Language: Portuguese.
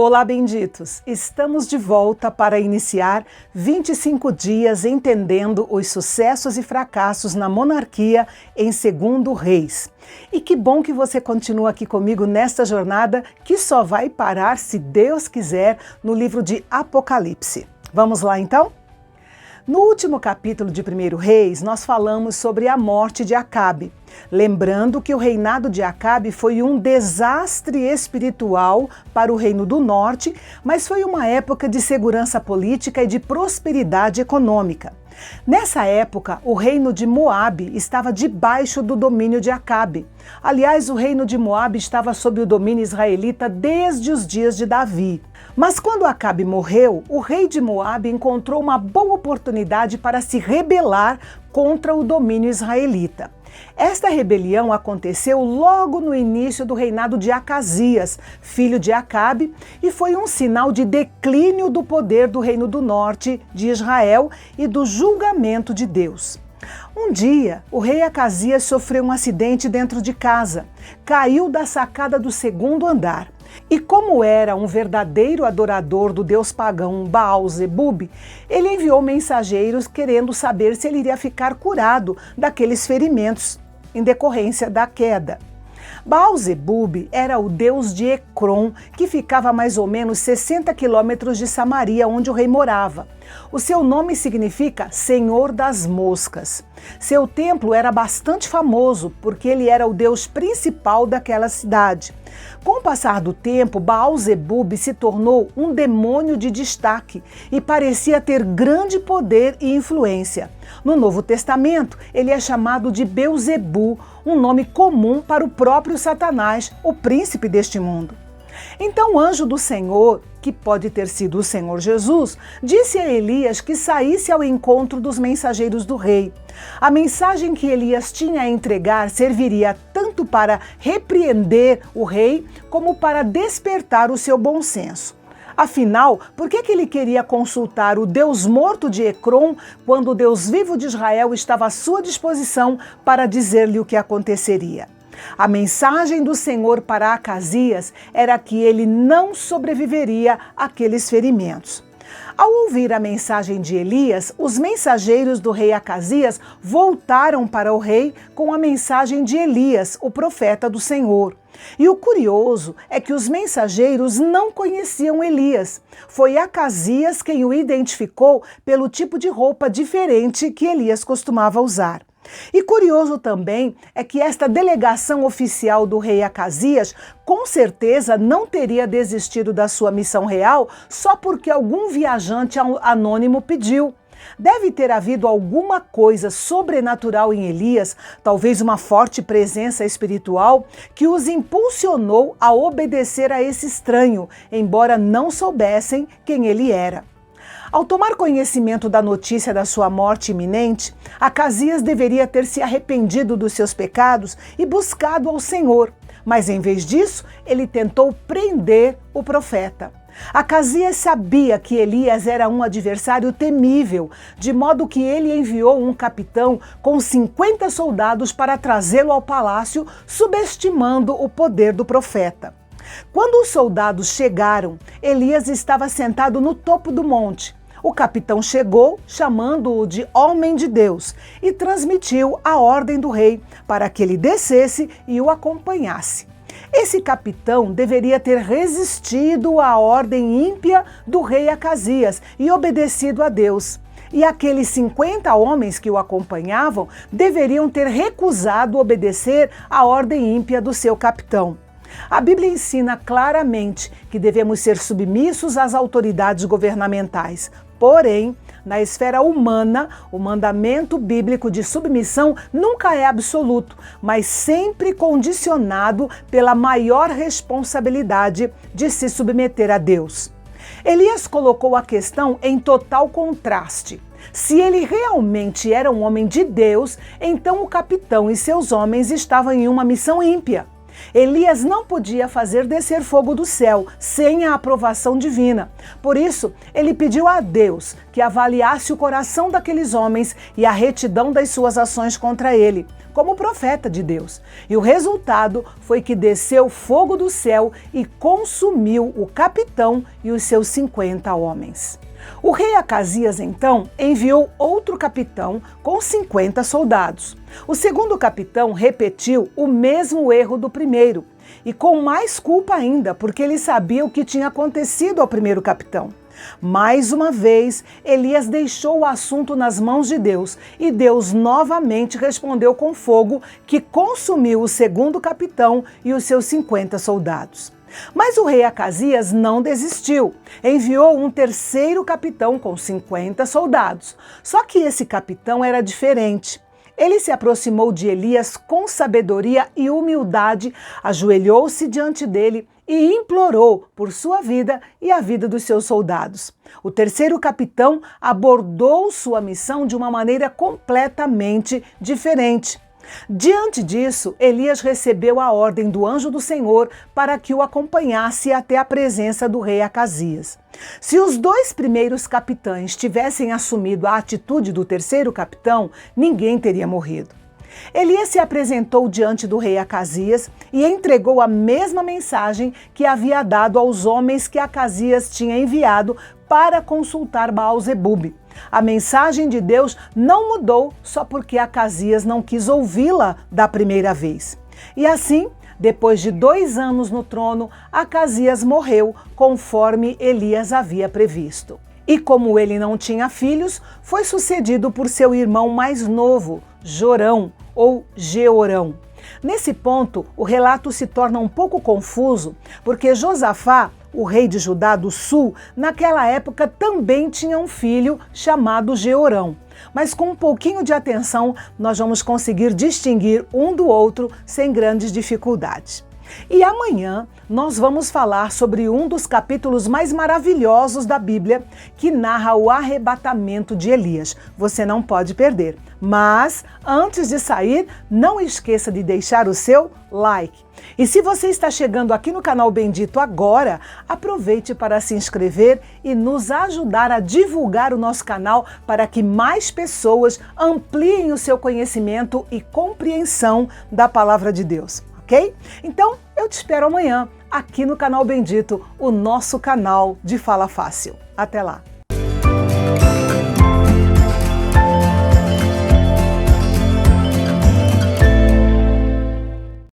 Olá, benditos! Estamos de volta para iniciar 25 dias entendendo os sucessos e fracassos na monarquia em 2 Reis. E que bom que você continua aqui comigo nesta jornada que só vai parar, se Deus quiser, no livro de Apocalipse. Vamos lá então? No último capítulo de 1 Reis, nós falamos sobre a morte de Acabe. Lembrando que o reinado de Acabe foi um desastre espiritual para o Reino do Norte, mas foi uma época de segurança política e de prosperidade econômica. Nessa época, o reino de Moabe estava debaixo do domínio de Acabe. Aliás, o reino de Moabe estava sob o domínio israelita desde os dias de Davi. Mas quando Acabe morreu, o rei de Moabe encontrou uma boa oportunidade para se rebelar contra o domínio israelita. Esta rebelião aconteceu logo no início do reinado de Acasias, filho de Acabe, e foi um sinal de declínio do poder do Reino do Norte de Israel e do julgamento de Deus. Um dia, o rei Acasias sofreu um acidente dentro de casa, caiu da sacada do 2º andar. E como era um verdadeiro adorador do deus pagão Baal-zebub, ele enviou mensageiros querendo saber se ele iria ficar curado daqueles ferimentos em decorrência da queda. Baal-zebub era o deus de Ecrom, que ficava a mais ou menos 60 quilômetros de Samaria, onde o rei morava. O seu nome significa Senhor das Moscas. Seu templo era bastante famoso, porque ele era o deus principal daquela cidade. Com o passar do tempo, Baal-zebub se tornou um demônio de destaque e parecia ter grande poder e influência. No Novo Testamento, ele é chamado de Beuzebu, um nome comum para o próprio Satanás, o príncipe deste mundo. Então o anjo do Senhor, que pode ter sido o Senhor Jesus, disse a Elias que saísse ao encontro dos mensageiros do rei. A mensagem que Elias tinha a entregar serviria tanto para repreender o rei, como para despertar o seu bom senso. Afinal, por que ele queria consultar o Deus morto de Ecrom, quando o Deus vivo de Israel estava à sua disposição para dizer-lhe o que aconteceria? A mensagem do Senhor para Acasias era que ele não sobreviveria àqueles ferimentos. Ao ouvir a mensagem de Elias, os mensageiros do rei Acasias voltaram para o rei com a mensagem de Elias, o profeta do Senhor. E o curioso é que os mensageiros não conheciam Elias. Foi Acasias quem o identificou pelo tipo de roupa diferente que Elias costumava usar. E curioso também é que esta delegação oficial do rei Acasias com certeza não teria desistido da sua missão real só porque algum viajante anônimo pediu. Deve ter havido alguma coisa sobrenatural em Elias, talvez uma forte presença espiritual, que os impulsionou a obedecer a esse estranho, embora não soubessem quem ele era. Ao tomar conhecimento da notícia da sua morte iminente, Acasias deveria ter se arrependido dos seus pecados e buscado ao Senhor, mas em vez disso, ele tentou prender o profeta. Acasias sabia que Elias era um adversário temível, de modo que ele enviou um capitão com 50 soldados para trazê-lo ao palácio, subestimando o poder do profeta. Quando os soldados chegaram, Elias estava sentado no topo do monte. O capitão chegou, chamando-o de homem de Deus, e transmitiu a ordem do rei para que ele descesse e o acompanhasse. Esse capitão deveria ter resistido à ordem ímpia do rei Acasias e obedecido a Deus. E aqueles 50 homens que o acompanhavam deveriam ter recusado obedecer à ordem ímpia do seu capitão. A Bíblia ensina claramente que devemos ser submissos às autoridades governamentais. Porém, na esfera humana, o mandamento bíblico de submissão nunca é absoluto, mas sempre condicionado pela maior responsabilidade de se submeter a Deus. Elias colocou a questão em total contraste. Se ele realmente era um homem de Deus, então o capitão e seus homens estavam em uma missão ímpia. Elias não podia fazer descer fogo do céu sem a aprovação divina. Por isso, ele pediu a Deus que avaliasse o coração daqueles homens e a retidão das suas ações contra ele, como profeta de Deus. E o resultado foi que desceu fogo do céu e consumiu o capitão e os seus 50 homens. O rei Acasias, então, enviou outro capitão com 50 soldados. O segundo capitão repetiu o mesmo erro do primeiro, e com mais culpa ainda, porque ele sabia o que tinha acontecido ao primeiro capitão. Mais uma vez, Elias deixou o assunto nas mãos de Deus, e Deus novamente respondeu com fogo, que consumiu o segundo capitão e os seus 50 soldados. Mas o rei Acasias não desistiu. Enviou um terceiro capitão com 50 soldados. Só que esse capitão era diferente. Ele se aproximou de Elias com sabedoria e humildade, ajoelhou-se diante dele e implorou por sua vida e a vida dos seus soldados. O terceiro capitão abordou sua missão de uma maneira completamente diferente. Diante disso, Elias recebeu a ordem do anjo do Senhor para que o acompanhasse até a presença do rei Acasias. Se os dois primeiros capitães tivessem assumido a atitude do terceiro capitão, ninguém teria morrido. Elias se apresentou diante do rei Acasias e entregou a mesma mensagem que havia dado aos homens que Acasias tinha enviado para consultar Baal-zebub. A mensagem de Deus não mudou só porque Acasias não quis ouvi-la da primeira vez. E assim, depois de 2 anos no trono, Acasias morreu conforme Elias havia previsto. E como ele não tinha filhos, foi sucedido por seu irmão mais novo, Jorão ou Jeorão. Nesse ponto, o relato se torna um pouco confuso, porque Josafá, o rei de Judá do sul, naquela época também tinha um filho chamado Jeorão. Mas com um pouquinho de atenção, nós vamos conseguir distinguir um do outro sem grandes dificuldades. E amanhã nós vamos falar sobre um dos capítulos mais maravilhosos da Bíblia, que narra o arrebatamento de Elias. Você não pode perder. Mas, antes de sair, não esqueça de deixar o seu like. E se você está chegando aqui no canal Bendito agora, aproveite para se inscrever e nos ajudar a divulgar o nosso canal para que mais pessoas ampliem o seu conhecimento e compreensão da Palavra de Deus. Ok? Então, eu te espero amanhã, aqui no canal Bendito, o nosso canal de Fala Fácil. Até lá!